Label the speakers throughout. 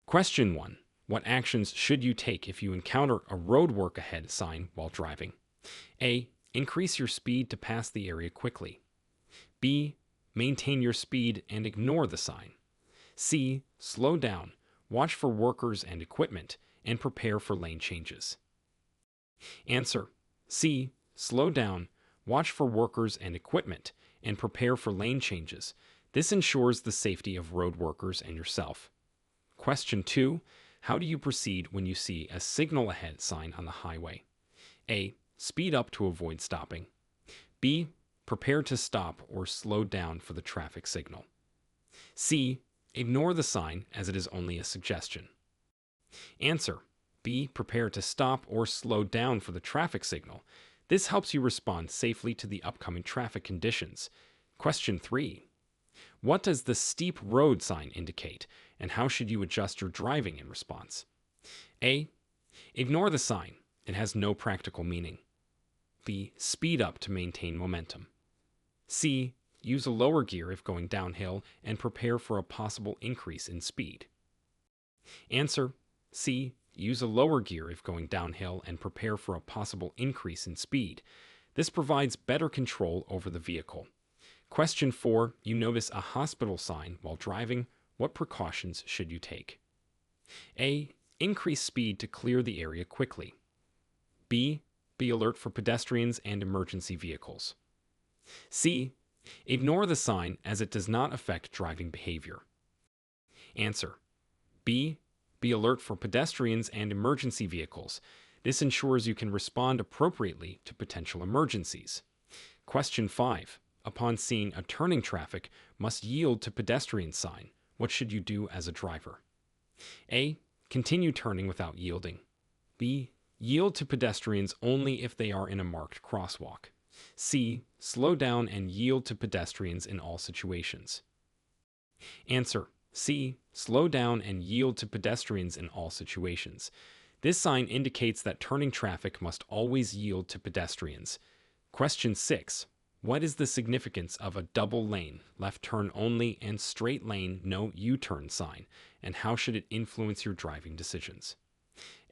Speaker 1: Question 1. What actions should you take if you encounter a road work ahead sign while driving? A. Increase your speed to pass the area quickly. B. Maintain your speed and ignore the sign. C. Slow down, watch for workers and equipment, and prepare for lane changes. Answer. C. Slow down, watch for workers and equipment, and prepare for lane changes. This ensures the safety of road workers and yourself. Question 2. How do you proceed when you see a signal ahead sign on the highway? A. Speed up to avoid stopping. B. Prepare to stop or slow down for the traffic signal. C. Ignore the sign as it is only a suggestion. Answer. B. Prepare to stop or slow down for the traffic signal. This helps you respond safely to the upcoming traffic conditions. Question 3. What does the steep road sign indicate, and how should you adjust your driving in response? A. Ignore the sign. It has no practical meaning. B. Speed up to maintain momentum. C. Use a lower gear if going downhill and prepare for a possible increase in speed. Answer. C. Use a lower gear if going downhill and prepare for a possible increase in speed. This provides better control over the vehicle. Question 4. You notice a hospital sign while driving. What precautions should you take? A. Increase speed to clear the area quickly. B. Be alert for pedestrians and emergency vehicles. C. Ignore the sign as it does not affect driving behavior. Answer. B. Be alert for pedestrians and emergency vehicles. This ensures you can respond appropriately to potential emergencies. Question 5. Upon seeing a turning traffic must yield to pedestrian sign, what should you do as a driver? A. Continue turning without yielding. B. Yield to pedestrians only if they are in a marked crosswalk. C. Slow down and yield to pedestrians in all situations. Answer. C. Slow down and yield to pedestrians in all situations. This sign indicates that turning traffic must always yield to pedestrians. Question 6. What is the significance of a double lane, left turn only, and straight lane, no U-turn sign, and how should it influence your driving decisions?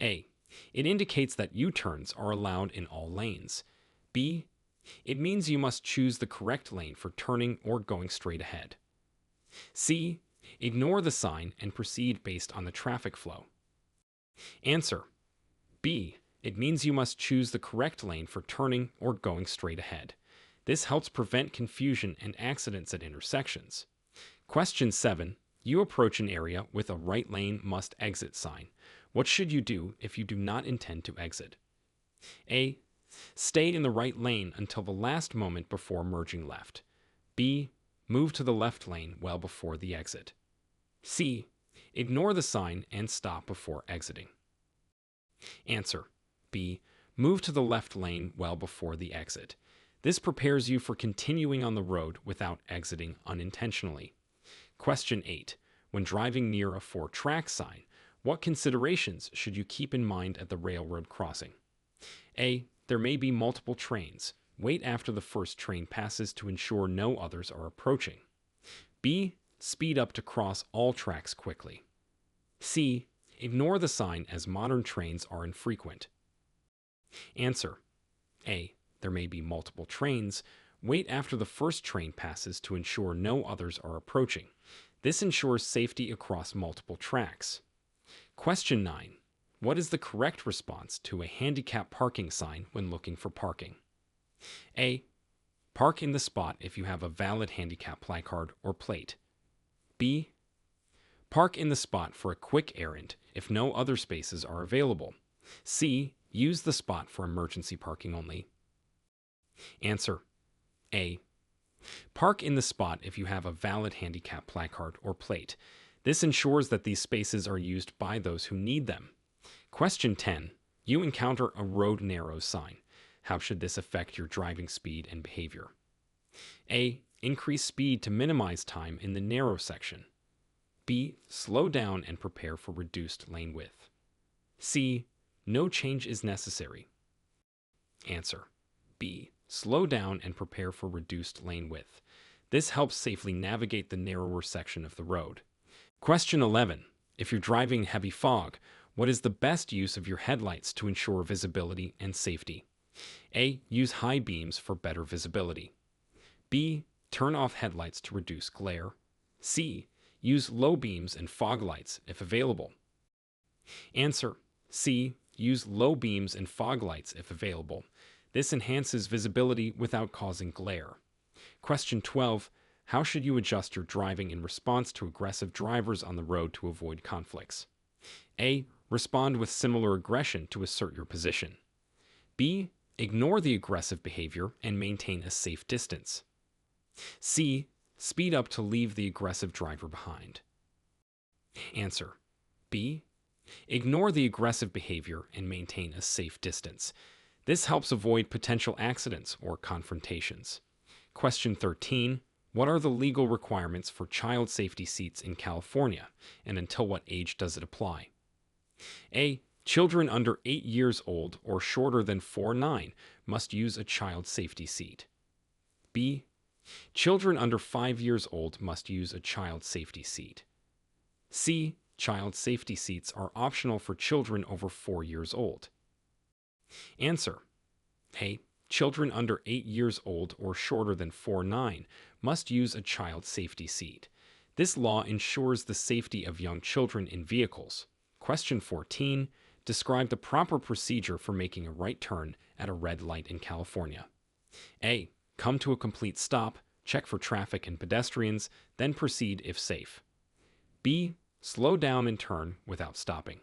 Speaker 1: A. It indicates that U-turns are allowed in all lanes. B. It means you must choose the correct lane for turning or going straight ahead. C. Ignore the sign and proceed based on the traffic flow. Answer. B. It means you must choose the correct lane for turning or going straight ahead. This helps prevent confusion and accidents at intersections. Question 7. You approach an area with a right lane must exit sign. What should you do if you do not intend to exit? A. Stay in the right lane until the last moment before merging left. B. Move to the left lane well before the exit. C. Ignore the sign and stop before exiting. Answer. B. Move to the left lane well before the exit. This prepares you for continuing on the road without exiting unintentionally. Question 8. When driving near a 4-track sign, what considerations should you keep in mind at the railroad crossing? A. There may be multiple trains. Wait after the first train passes to ensure no others are approaching. B. Speed up to cross all tracks quickly. C. Ignore the sign as modern trains are infrequent. Answer. A. There may be multiple trains. Wait after the first train passes to ensure no others are approaching. This ensures safety across multiple tracks. Question 9. What is the correct response to a handicap parking sign when looking for parking? A. Park in the spot if you have a valid handicap placard or plate. B. Park in the spot for a quick errand if no other spaces are available. C. Use the spot for emergency parking only. Answer. A. Park in the spot if you have a valid handicap placard or plate. This ensures that these spaces are used by those who need them. Question 10. You encounter a road narrow sign. How should this affect your driving speed and behavior? A. Increase speed to minimize time in the narrow section. B. Slow down and prepare for reduced lane width. C. No change is necessary. Answer. B. Slow down and prepare for reduced lane width. This helps safely navigate the narrower section of the road. Question 11. If you're driving in heavy fog, what is the best use of your headlights to ensure visibility and safety? A. Use high beams for better visibility. B. Turn off headlights to reduce glare. C. Use low beams and fog lights if available. Answer: C. Use low beams and fog lights if available. This enhances visibility without causing glare. Question 12. How should you adjust your driving in response to aggressive drivers on the road to avoid conflicts? A. Respond with similar aggression to assert your position. B. Ignore the aggressive behavior and maintain a safe distance. C. Speed up to leave the aggressive driver behind. Answer: B. Ignore the aggressive behavior and maintain a safe distance. This helps avoid potential accidents or confrontations. Question 13. What are the legal requirements for child safety seats in California, and until what age does it apply? A. Children under 8 years old or shorter than 4'9" must use a child safety seat. B. Children under 5 years old must use a child safety seat. C. Child safety seats are optional for children over 4 years old. Answer: A. Children under 8 years old or shorter than 4'9" must use a child safety seat. This law ensures the safety of young children in vehicles. Question 14. Describe the proper procedure for making a right turn at a red light in California. A. Come to a complete stop, check for traffic and pedestrians, then proceed if safe. B. Slow down and turn without stopping.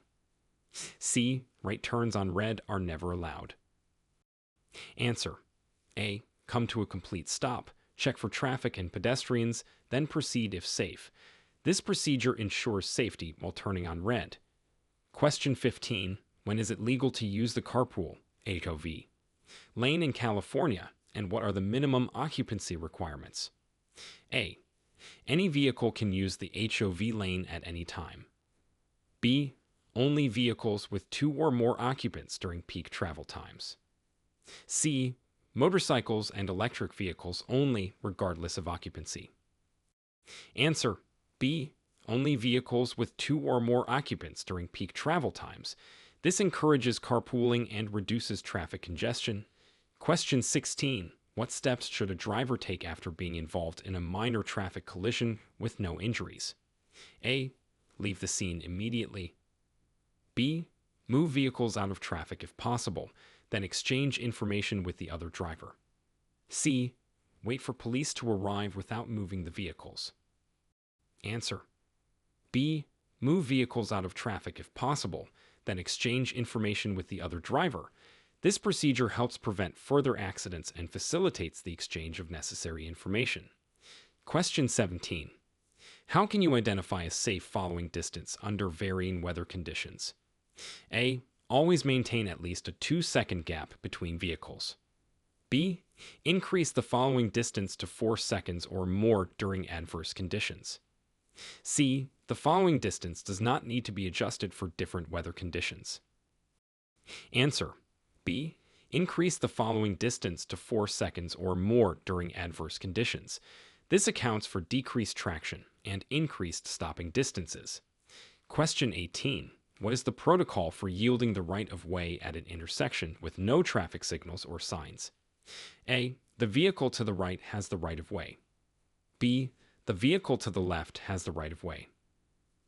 Speaker 1: C. Right turns on red are never allowed. Answer: A. Come to a complete stop, check for traffic and pedestrians, then proceed if safe. This procedure ensures safety while turning on red. Question 15. When is it legal to use the carpool (HOV) lane in California, and what are the minimum occupancy requirements? A. Any vehicle can use the HOV lane at any time. B. Only vehicles with 2 or more occupants during peak travel times. C. Motorcycles and electric vehicles only, regardless of occupancy. Answer: B. Only vehicles with 2 or more occupants during peak travel times. This encourages carpooling and reduces traffic congestion. Question 16. What steps should a driver take after being involved in a minor traffic collision with no injuries? A. Leave the scene immediately. B. Move vehicles out of traffic if possible, then exchange information with the other driver. C. Wait for police to arrive without moving the vehicles. Answer: B. Move vehicles out of traffic if possible, then exchange information with the other driver. This procedure helps prevent further accidents and facilitates the exchange of necessary information. Question 17. How can you identify a safe following distance under varying weather conditions? A. Always maintain at least a 2-second gap between vehicles. B. Increase the following distance to 4 seconds or more during adverse conditions. C. The following distance does not need to be adjusted for different weather conditions. Answer: B. Increase the following distance to 4 seconds or more during adverse conditions. This accounts for decreased traction and increased stopping distances. Question 18. What is the protocol for yielding the right of way at an intersection with no traffic signals or signs? A. The vehicle to the right has the right of way. B. The vehicle to the left has the right of way.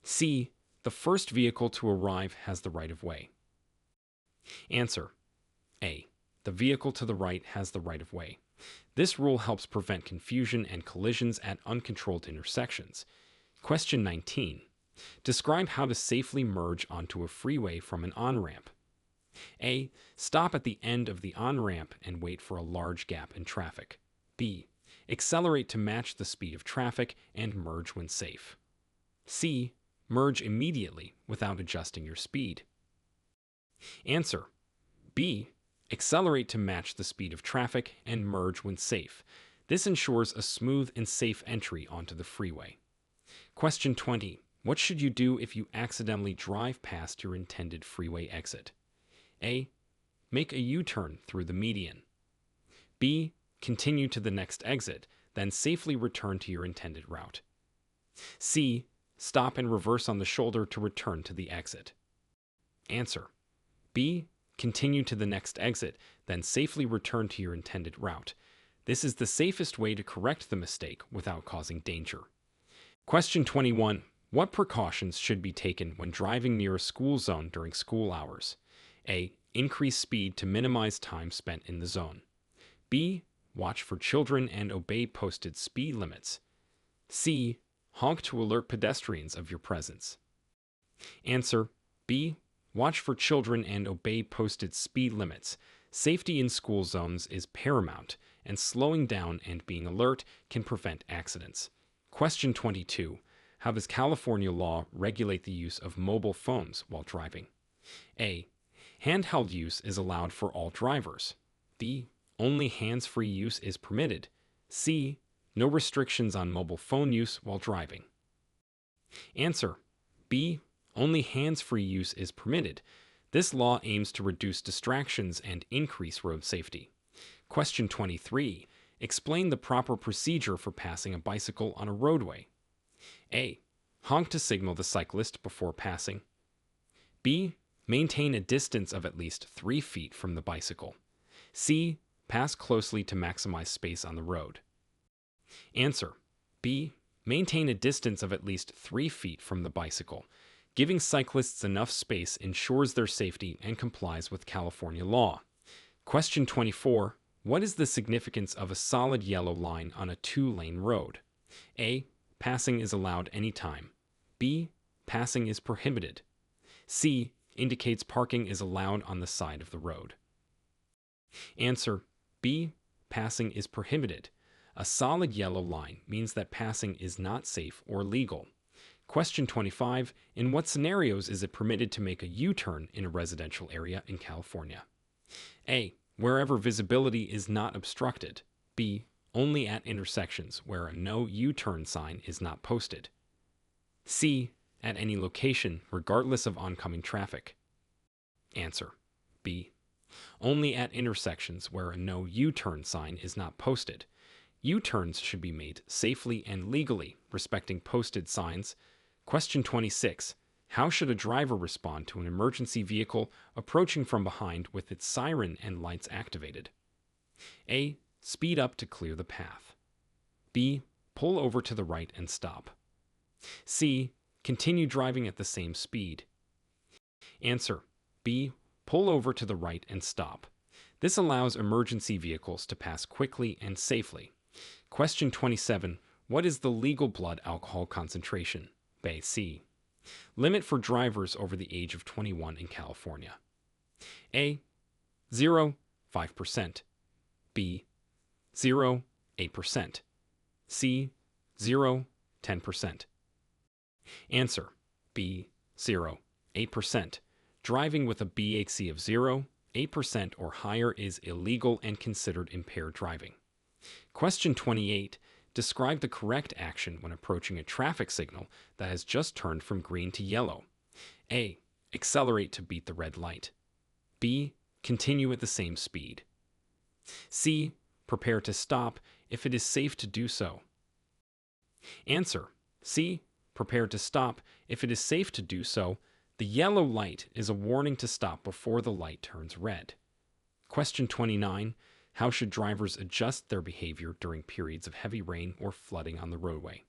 Speaker 1: C. The first vehicle to arrive has the right of way. Answer: A. The vehicle to the right has the right of way. This rule helps prevent confusion and collisions at uncontrolled intersections. Question 19. Describe how to safely merge onto a freeway from an on-ramp. A. Stop at the end of the on-ramp and wait for a large gap in traffic. B. Accelerate to match the speed of traffic and merge when safe. C. Merge immediately without adjusting your speed. Answer: B. Accelerate to match the speed of traffic and merge when safe. This ensures a smooth and safe entry onto the freeway. Question 20. What should you do if you accidentally drive past your intended freeway exit? A. Make a U-turn through the median. B. Continue to the next exit, then safely return to your intended route. C. Stop and reverse on the shoulder to return to the exit. Answer. B. Continue to the next exit, then safely return to your intended route. This is the safest way to correct the mistake without causing danger. Question 21. What precautions should be taken when driving near a school zone during school hours? A. Increase speed to minimize time spent in the zone. B. Watch for children and obey posted speed limits. C. Honk to alert pedestrians of your presence. Answer. B. Watch for children and obey posted speed limits. Safety in school zones is paramount, and slowing down and being alert can prevent accidents. Question 22. How does California law regulate the use of mobile phones while driving? A. Handheld use is allowed for all drivers. B. Only hands-free use is permitted. C. No restrictions on mobile phone use while driving. Answer. B. Only hands-free use is permitted. This law aims to reduce distractions and increase road safety. Question 23. Explain the proper procedure for passing a bicycle on a roadway. A. Honk to signal the cyclist before passing. B. Maintain a distance of at least 3 feet from the bicycle. C. Pass closely to maximize space on the road. Answer. B. Maintain a distance of at least 3 feet from the bicycle. Giving cyclists enough space ensures their safety and complies with California law. Question 24. What is the significance of a solid yellow line on a 2-lane road? A. Passing is allowed anytime. B. Passing is prohibited. C. Indicates parking is allowed on the side of the road. Answer. B. Passing is prohibited. A solid yellow line means that passing is not safe or legal. Question 25. In what scenarios is it permitted to make a U-turn in a residential area in California? A. Wherever visibility is not obstructed. B. Only at intersections where a no U-turn sign is not posted. C. At any location, regardless of oncoming traffic. Answer. B. Only at intersections where a no U-turn sign is not posted. U-turns should be made safely and legally, respecting posted signs. Question 26. How should a driver respond to an emergency vehicle approaching from behind with its siren and lights activated? A. Speed up to clear the path. B. Pull over to the right and stop. C. Continue driving at the same speed. Answer. B. Pull over to the right and stop. This allows emergency vehicles to pass quickly and safely. Question 27. What is the legal blood alcohol concentration? C. Limit for drivers over the age of 21 in California. A. 0, 5%. B. 0, 8%. C. 0, 10%. Answer. B. 0, 8%. Driving with a BAC of 0, 8% or higher is illegal and considered impaired driving. Question 28. Describe the correct action when approaching a traffic signal that has just turned from green to yellow. A. Accelerate to beat the red light. B. Continue at the same speed. C. Prepare to stop if it is safe to do so. Answer. C. Prepare to stop if it is safe to do so. The yellow light is a warning to stop before the light turns red. Question 29. How should drivers adjust their behavior during periods of heavy rain or flooding on the roadway?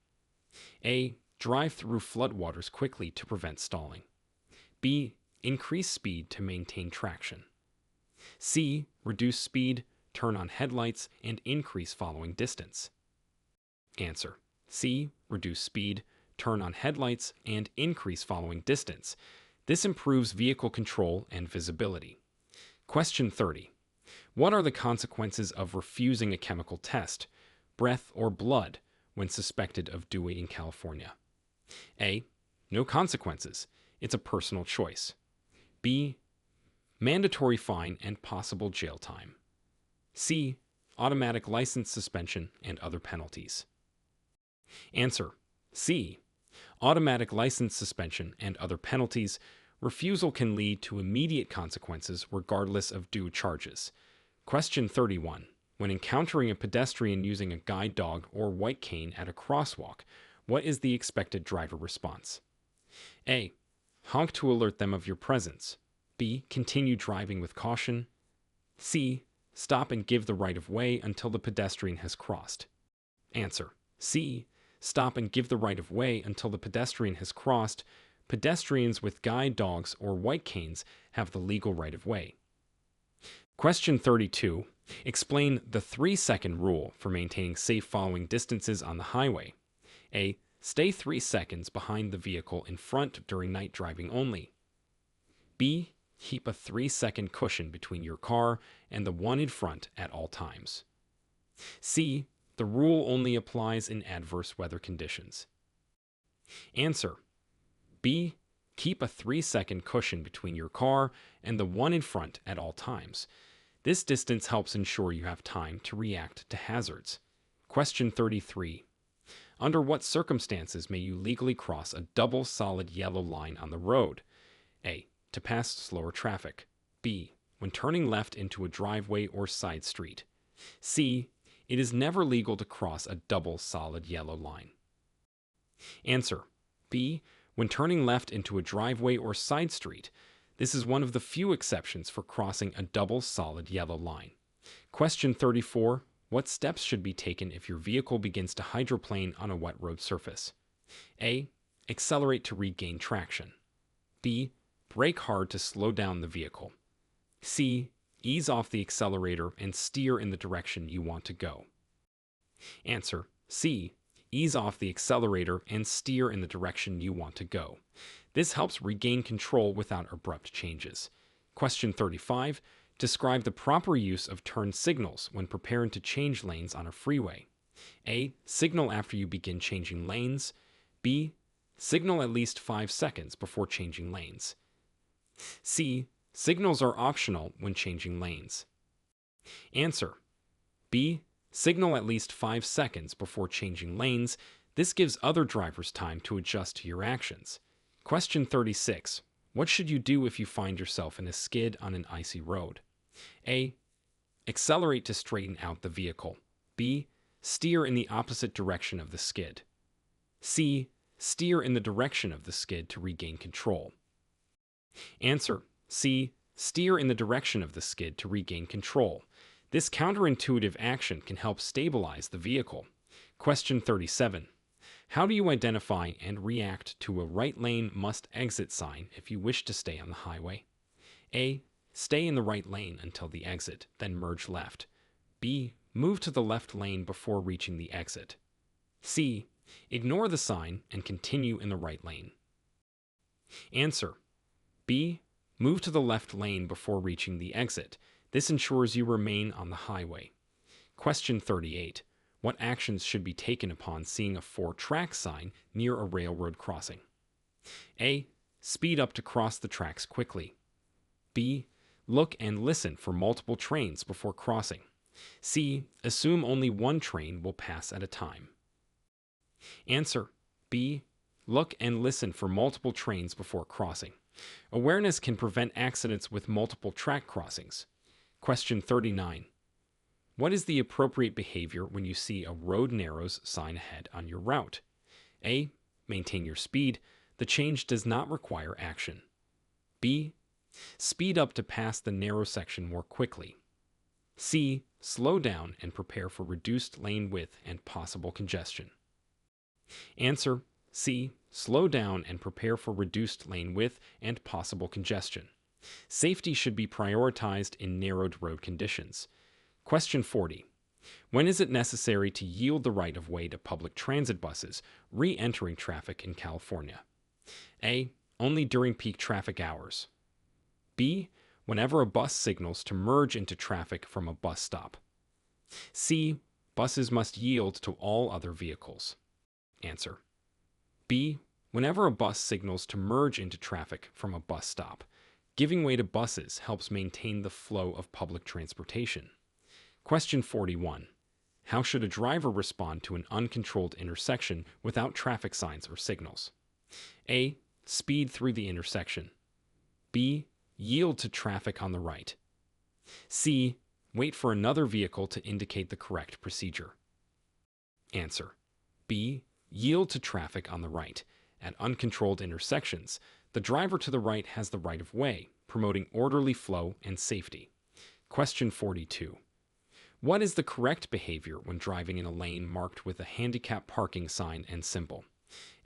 Speaker 1: A. Drive through floodwaters quickly to prevent stalling. B. Increase speed to maintain traction. C. Reduce speed, turn on headlights, and increase following distance. Answer. C. Reduce speed, turn on headlights, and increase following distance. This improves vehicle control and visibility. Question 30. What are the consequences of refusing a chemical test, breath or blood, when suspected of DUI in California? A. No consequences. It's a personal choice. B. Mandatory fine and possible jail time. C. Automatic license suspension and other penalties. Answer. C. Automatic license suspension and other penalties. Refusal can lead to immediate consequences regardless of due charges. Question 31. When encountering a pedestrian using a guide dog or white cane at a crosswalk, What is the expected driver response? A. Honk to alert them of your presence. B. Continue driving with caution. C. Stop and give the right of way until the pedestrian has crossed. Answer. C. Stop and give the right of way until the pedestrian has crossed. Pedestrians with guide dogs or white canes have the legal right of way. Question 32. Explain the 3-second rule for maintaining safe following distances on the highway. A. Stay 3 seconds behind the vehicle in front during night driving only. B. Keep a 3-second cushion between your car and the one in front at all times. C. The rule only applies in adverse weather conditions. Answer. B. Keep a 3-second cushion between your car and the one in front at all times. This distance helps ensure you have time to react to hazards. Question 33. Under what circumstances may you legally cross a double solid yellow line on the road? A. To pass slower traffic. B. When turning left into a driveway or side street. C. It is never legal to cross a double solid yellow line. Answer. B. When turning left into a driveway or side street. This is one of the few exceptions for crossing a double solid yellow line. Question 34. What steps should be taken if your vehicle begins to hydroplane on a wet road surface? A. Accelerate to regain traction. B. Brake hard to slow down the vehicle. C. Ease off the accelerator and steer in the direction you want to go. Answer. C. Ease off the accelerator and steer in the direction you want to go. This helps regain control without abrupt changes. Question 35. Describe the proper use of turn signals when preparing to change lanes on a freeway. A. Signal after you begin changing lanes. B. Signal at least 5 seconds before changing lanes. C. Signals are optional when changing lanes. Answer. B. Signal at least 5 seconds before changing lanes. This gives other drivers time to adjust to your actions. Question 36. What should you do if you find yourself in a skid on an icy road? A. Accelerate to straighten out the vehicle. B. Steer in the opposite direction of the skid. C. Steer in the direction of the skid to regain control. Answer. C. Steer in the direction of the skid to regain control. This counterintuitive action can help stabilize the vehicle. Question 37. How do you identify and react to a right lane must exit sign if you wish to stay on the highway? A. Stay in the right lane until the exit, then merge left. B. Move to the left lane before reaching the exit. C. Ignore the sign and continue in the right lane. Answer. B. Move to the left lane before reaching the exit. This ensures you remain on the highway. Question 38. What actions should be taken upon seeing a 4-track sign near a railroad crossing? A. Speed up to cross the tracks quickly. B. Look and listen for multiple trains before crossing. C. Assume only one train will pass at a time. Answer. B. Look and listen for multiple trains before crossing. Awareness can prevent accidents with multiple track crossings. Question 39. What is the appropriate behavior when you see a road narrows sign ahead on your route? A. Maintain your speed. The change does not require action. B. Speed up to pass the narrow section more quickly. C. Slow down and prepare for reduced lane width and possible congestion. Answer. C. Slow down and prepare for reduced lane width and possible congestion. Safety should be prioritized in narrowed road conditions. Question 40. When is it necessary to yield the right of way to public transit buses re-entering traffic in California? A. Only during peak traffic hours. B. Whenever a bus signals to merge into traffic from a bus stop. C. Buses must yield to all other vehicles. Answer. B. Whenever a bus signals to merge into traffic from a bus stop. Giving way to buses helps maintain the flow of public transportation. Question 41. How should a driver respond to an uncontrolled intersection without traffic signs or signals? A. Speed through the intersection. B. Yield to traffic on the right. C. Wait for another vehicle to indicate the correct procedure. Answer. B. Yield to traffic on the right. At uncontrolled intersections, the driver to the right has the right of way, promoting orderly flow and safety. Question 42. What is the correct behavior when driving in a lane marked with a handicap parking sign and symbol?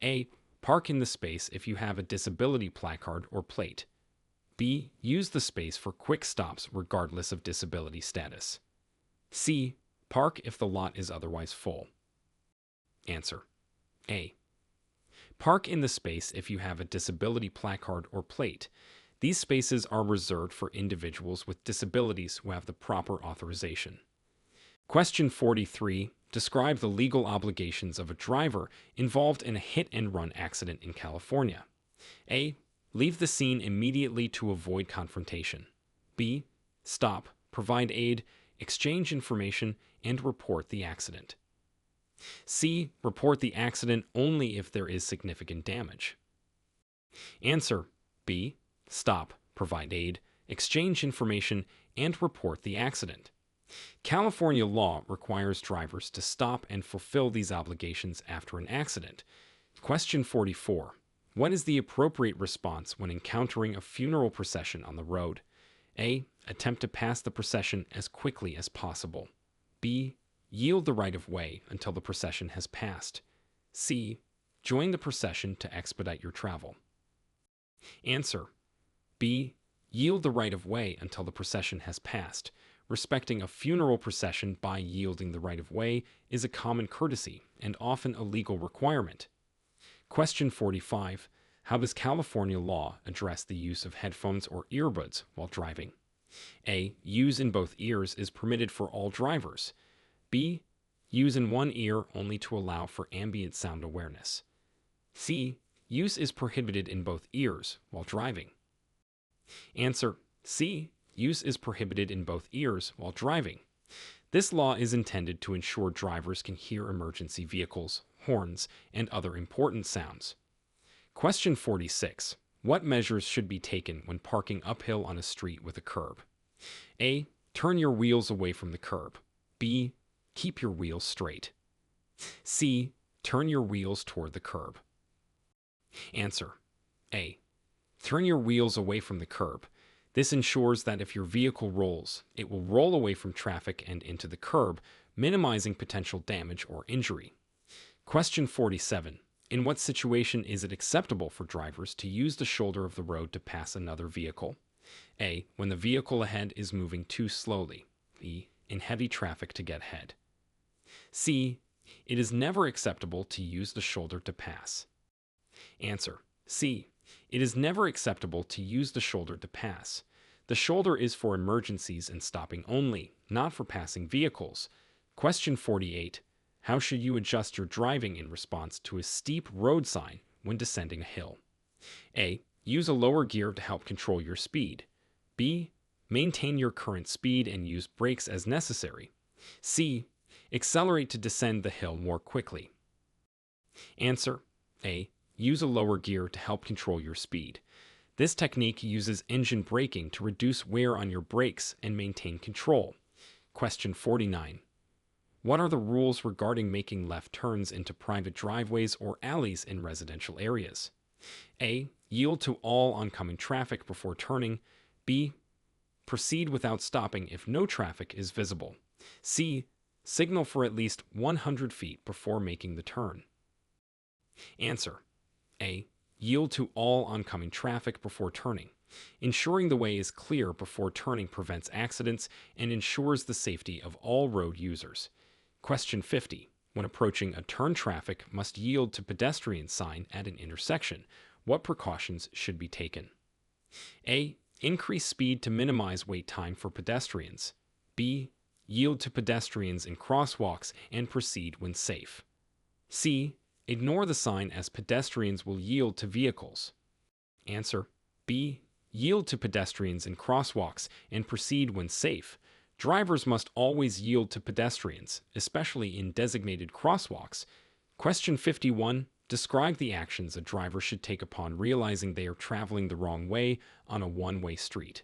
Speaker 1: A. Park in the space if you have a disability placard or plate. B. Use the space for quick stops regardless of disability status. C. Park if the lot is otherwise full. Answer. A. Park in the space if you have a disability placard or plate. These spaces are reserved for individuals with disabilities who have the proper authorization. Question 43. Describe the legal obligations of a driver involved in a hit-and-run accident in California. A. Leave the scene immediately to avoid confrontation. B. Stop, provide aid, exchange information, and report the accident. C. Report the accident only if there is significant damage. Answer. B. Stop, provide aid, exchange information, and report the accident. California law requires drivers to stop and fulfill these obligations after an accident. Question 44. What is the appropriate response when encountering a funeral procession on the road? A. Attempt to pass the procession as quickly as possible. B. Yield the right of way until the procession has passed. C. Join the procession to expedite your travel. Answer. B. Yield the right of way until the procession has passed. Respecting a funeral procession by yielding the right of way is a common courtesy and often a legal requirement. Question 45. How does California law address the use of headphones or earbuds while driving? A. Use in both ears is permitted for all drivers. B. Use in one ear only to allow for ambient sound awareness. C. Use is prohibited in both ears while driving. Answer. C. Use is prohibited in both ears while driving. This law is intended to ensure drivers can hear emergency vehicles, horns, and other important sounds. Question 46. What measures should be taken when parking uphill on a street with a curb? A. Turn your wheels away from the curb. B. Keep your wheels straight. C. Turn your wheels toward the curb. Answer. A. Turn your wheels away from the curb. This ensures that if your vehicle rolls, it will roll away from traffic and into the curb, minimizing potential damage or injury. Question 47. In what situation is it acceptable for drivers to use the shoulder of the road to pass another vehicle? A. When the vehicle ahead is moving too slowly. B. In heavy traffic to get ahead. C. It is never acceptable to use the shoulder to pass. Answer. C. It is never acceptable to use the shoulder to pass. The shoulder is for emergencies and stopping only, not for passing vehicles. Question 48. How should you adjust your driving in response to a steep road sign when descending a hill? A. Use a lower gear to help control your speed. B. Maintain your current speed and use brakes as necessary. C. Accelerate to descend the hill more quickly. Answer. A. Use a lower gear to help control your speed. This technique uses engine braking to reduce wear on your brakes and maintain control. Question 49. What are the rules regarding making left turns into private driveways or alleys in residential areas? A. Yield to all oncoming traffic before turning. B. Proceed without stopping if no traffic is visible. C. Signal for at least 100 feet before making the turn. Answer. A. Yield to all oncoming traffic before turning. Ensuring the way is clear before turning prevents accidents and ensures the safety of all road users. Question 50. When approaching a turn, traffic must yield to pedestrian sign at an intersection. What precautions should be taken? A. Increase speed to minimize wait time for pedestrians. B. Yield to pedestrians in crosswalks and proceed when safe. C. Ignore the sign as pedestrians will yield to vehicles. Answer. B. Yield to pedestrians in crosswalks and proceed when safe. Drivers must always yield to pedestrians, especially in designated crosswalks. Question 51. Describe the actions a driver should take upon realizing they are traveling the wrong way on a one-way street.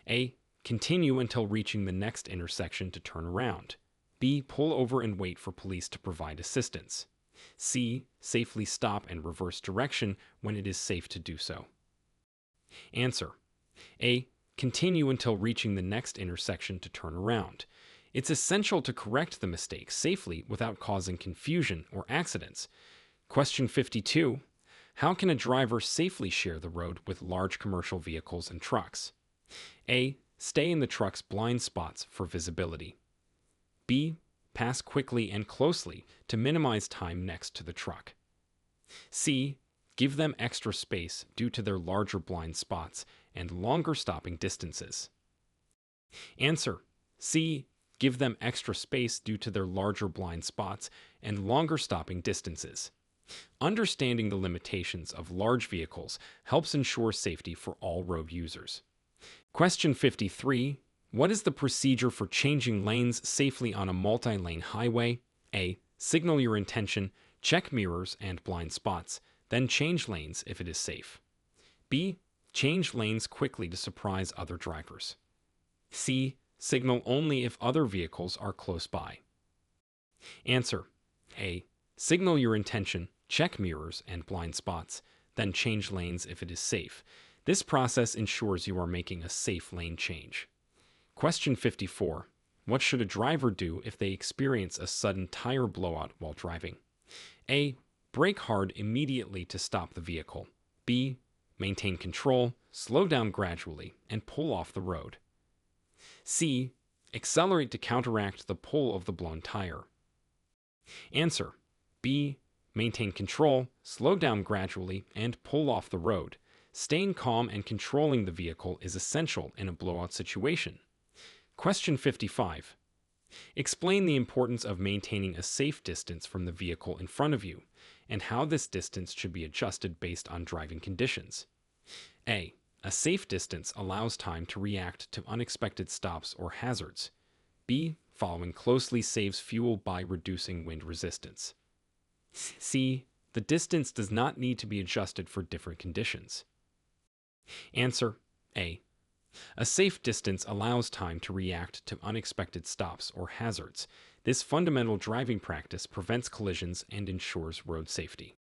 Speaker 1: A. Continue until reaching the next intersection to turn around. B. Pull over and wait for police to provide assistance. C. Safely stop and reverse direction when it is safe to do so. Answer: A. Continue until reaching the next intersection to turn around. It's essential to correct the mistake safely without causing confusion or accidents. Question 52. How can a driver safely share the road with large commercial vehicles and trucks? A. Stay in the truck's blind spots for visibility. B. Pass quickly and closely to minimize time next to the truck. C. Give them extra space due to their larger blind spots and longer stopping distances. Answer: C. Give them extra space due to their larger blind spots and longer stopping distances. Understanding the limitations of large vehicles helps ensure safety for all road users. Question 53. What is the procedure for changing lanes safely on a multi-lane highway? A. Signal your intention, check mirrors and blind spots, then change lanes if it is safe. B. Change lanes quickly to surprise other drivers. C. Signal only if other vehicles are close by. Answer: A. Signal your intention, check mirrors and blind spots, then change lanes if it is safe. This process ensures you are making a safe lane change. Question 54. What should a driver do if they experience a sudden tire blowout while driving? A. Brake hard immediately to stop the vehicle. B. Maintain control, slow down gradually, and pull off the road. C. Accelerate to counteract the pull of the blown tire. Answer: B. Maintain control, slow down gradually, and pull off the road. Staying calm and controlling the vehicle is essential in a blowout situation. Question 55. Explain the importance of maintaining a safe distance from the vehicle in front of you, and how this distance should be adjusted based on driving conditions. A. A safe distance allows time to react to unexpected stops or hazards. B. Following closely saves fuel by reducing wind resistance. C. The distance does not need to be adjusted for different conditions. Answer: A. A safe distance allows time to react to unexpected stops or hazards. This fundamental driving practice prevents collisions and ensures road safety.